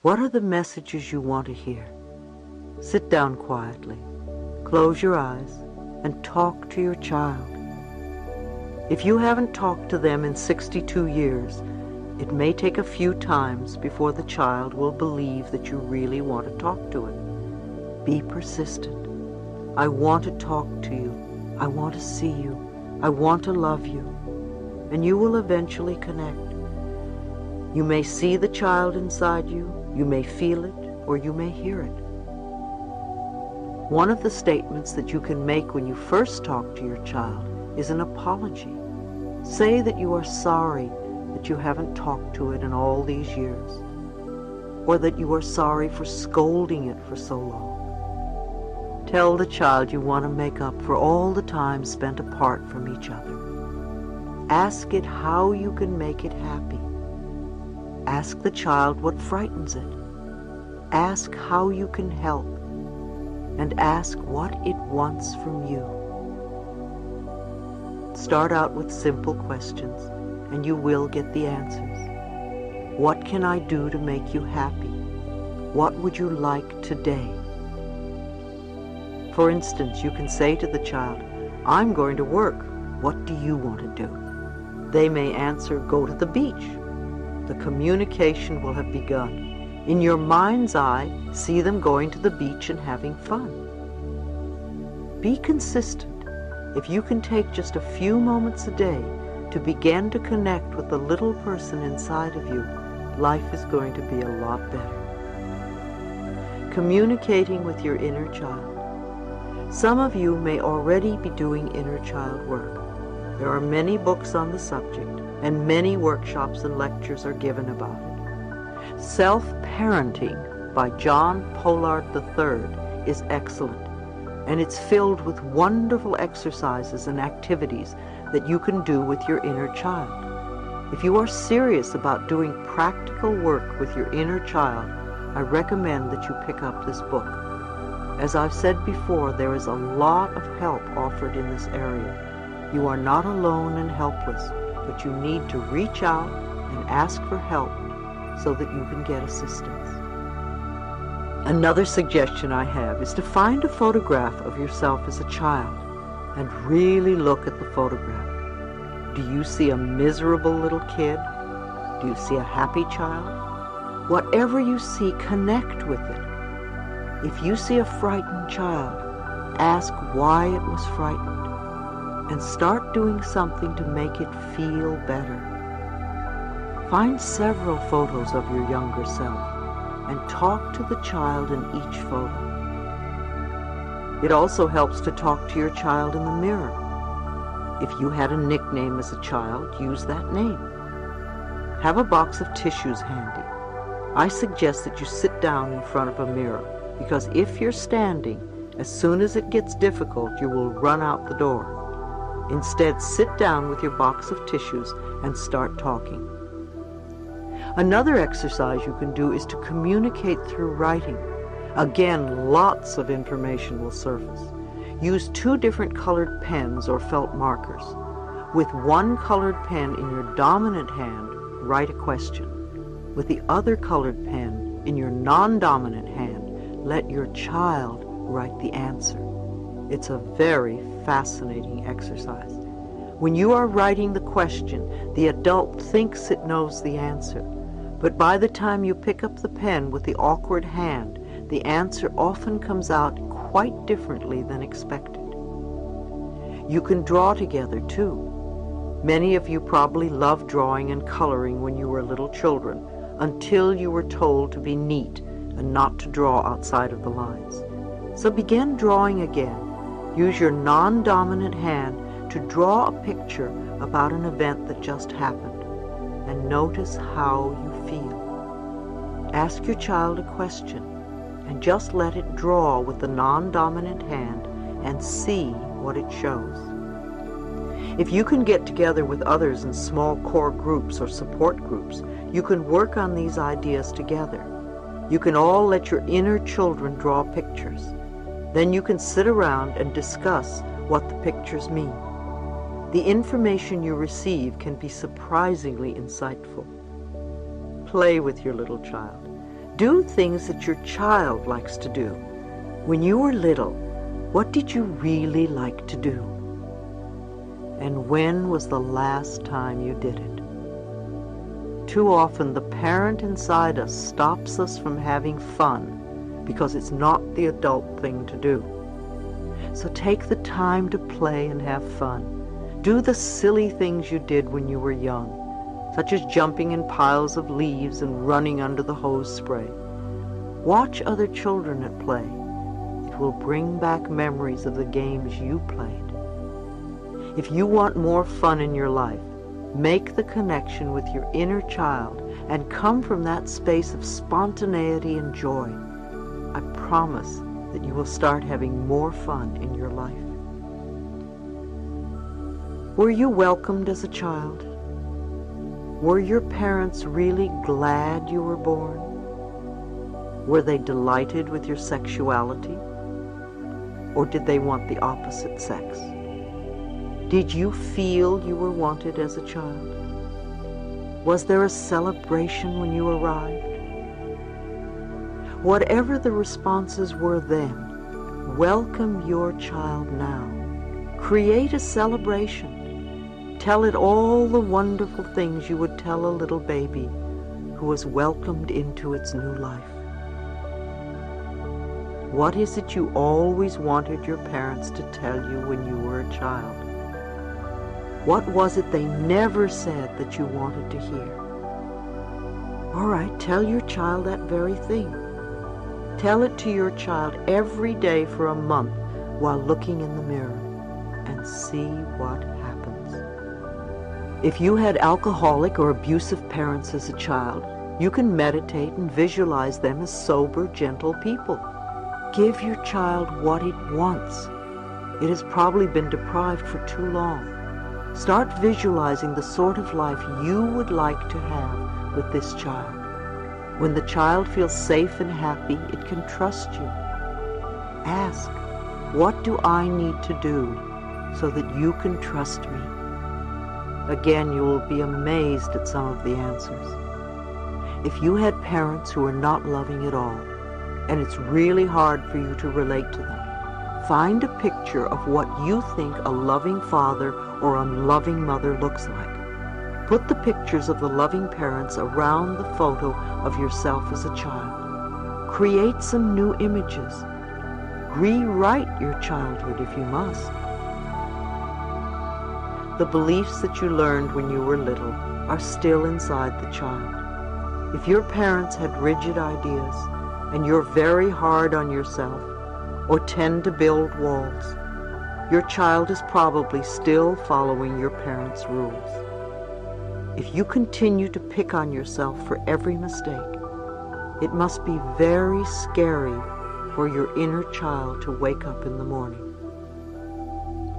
What are the messages you want to hear? Sit down quietly, close your eyes, and talk to your child. If you haven't talked to them in 62 years, it may take a few times before the child will believe that you really want to talk to it. Be persistent. I want to talk to you. I want to see you. I want to love you. And you will eventually connect. You may see the child inside you, you may feel it, or you may hear it. One of the statements that you can make when you first talk to your child is an apology. Say that you are sorry that you haven't talked to it in all these years, or that you are sorry for scolding it for so long. Tell the child you want to make up for all the time spent apart from each other. Ask it how you can make it happy. Ask the child what frightens it. Ask how you can help, and ask what it wants from you. Start out with simple questions, and you will get the answers. What can I do to make you happy? What would you like today? For instance, you can say to the child, I'm going to work. What do you want to do? They may answer, go to the beach. The communication will have begun. In your mind's eye, see them going to the beach and having fun. Be consistent. If you can take just a few moments a day to begin to connect with the little person inside of you, life is going to be a lot better. Communicating with your inner child. Some of you may already be doing inner child work. There are many books on the subject, and many workshops and lectures are given about it. Self-Parenting by John Pollard III is excellent, and it's filled with wonderful exercises and activities that you can do with your inner child. If you are serious about doing practical work with your inner child, I recommend that you pick up this book. As I've said before, there is a lot of help offered in this area. You are not alone and helpless, but you need to reach out and ask for help so that you can get assistance. Another suggestion I have is to find a photograph of yourself as a child and really look at the photograph. Do you see a miserable little kid? Do you see a happy child? Whatever you see, connect with it. If you see a frightened child, ask why it was frightened and start doing something to make it feel better. Find several photos of your younger self and talk to the child in each photo. It also helps to talk to your child in the mirror. If you had a nickname as a child, use that name. Have a box of tissues handy. I suggest that you sit down in front of a mirror, because if you're standing, as soon as it gets difficult, you will run out the door. Instead, sit down with your box of tissues and start talking. Another exercise you can do is to communicate through writing. Again, lots of information will surface. Use 2 different colored pens or felt markers. With one colored pen in your dominant hand, write a question. With the other colored pen in your non-dominant hand, let your child write the answer. It's a very fascinating exercise. When you are writing the question, the adult thinks it knows the answer, but by the time you pick up the pen with the awkward hand, the answer often comes out quite differently than expected. You can draw together too. Many of you probably loved drawing and coloring when you were little children, until you were told to be neat and not to draw outside of the lines. So begin drawing again. Use your non-dominant hand to draw a picture about an event that just happened, and notice how you feel. Ask your child a question, and just let it draw with the non-dominant hand and see what it shows. If you can get together with others in small core groups or support groups, you can work on these ideas together. You can all let your inner children draw pictures. Then you can sit around and discuss what the pictures mean. The information you receive can be surprisingly insightful. Play with your little child. Do things that your child likes to do. When you were little, what did you really like to do? And when was the last time you did it? Too often the parent inside us stops us from having fun because it's not the adult thing to do. So take the time to play and have fun. Do the silly things you did when you were young, such as jumping in piles of leaves and running under the hose spray. Watch other children at play. It will bring back memories of the games you played. If you want more fun in your life, make the connection with your inner child and come from that space of spontaneity and joy. I promise that you will start having more fun in your life. Were you welcomed as a child? Were your parents really glad you were born? Were they delighted with your sexuality? Or did they want the opposite sex? Did you feel you were wanted as a child? Was there a celebration when you arrived? Whatever the responses were then, welcome your child now. Create a celebration. Tell it all the wonderful things you would tell a little baby who was welcomed into its new life. What is it you always wanted your parents to tell you when you were a child? What was it they never said that you wanted to hear? All right, tell your child that very thing. Tell it to your child every day for a month while looking in the mirror and see what happens. If you had alcoholic or abusive parents as a child, you can meditate and visualize them as sober, gentle people. Give your child what it wants. It has probably been deprived for too long. Start visualizing the sort of life you would like to have with this child. When the child feels safe and happy, it can trust you. Ask, what do I need to do so that you can trust me? Again, you will be amazed at some of the answers. If you had parents who are not loving at all, and it's really hard for you to relate to them, find a picture of what you think a loving father or a loving mother looks like. Put the pictures of the loving parents around the photo of yourself as a child. Create some new images. Rewrite your childhood if you must. The beliefs that you learned when you were little are still inside the child. If your parents had rigid ideas, and you're very hard on yourself, or tend to build walls, your child is probably still following your parents' rules. If you continue to pick on yourself for every mistake, it must be very scary for your inner child to wake up in the morning.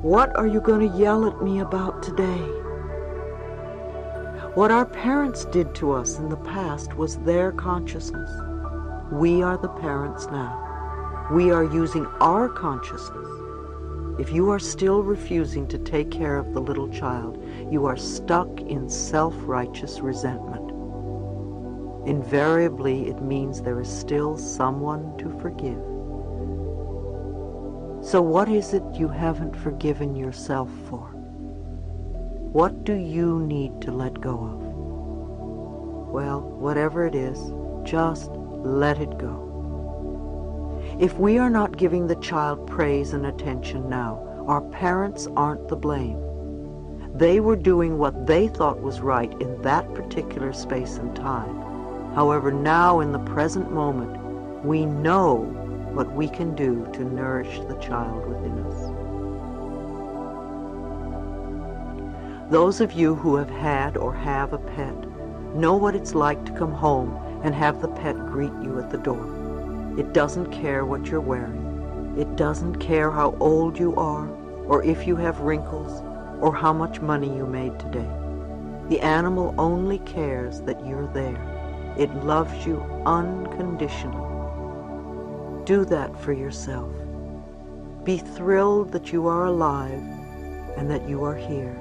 What are you going to yell at me about today? What our parents did to us in the past was their consciousness. We are the parents now. We are using our consciousness. If you are still refusing to take care of the little child, you are stuck in self-righteous resentment. Invariably, it means there is still someone to forgive. So what is it you haven't forgiven yourself for? What do you need to let go of? Well, whatever it is, just let it go. If we are not giving the child praise and attention now, our parents aren't to blame. They were doing what they thought was right in that particular space and time. However, now in the present moment, we know what we can do to nourish the child within us. Those of you who have had or have a pet know what it's like to come home and have the pet greet you at the door. It doesn't care what you're wearing. It doesn't care how old you are, or if you have wrinkles, or how much money you made today. The animal only cares that you're there. It loves you unconditionally. Do that for yourself. Be thrilled that you are alive and that you are here.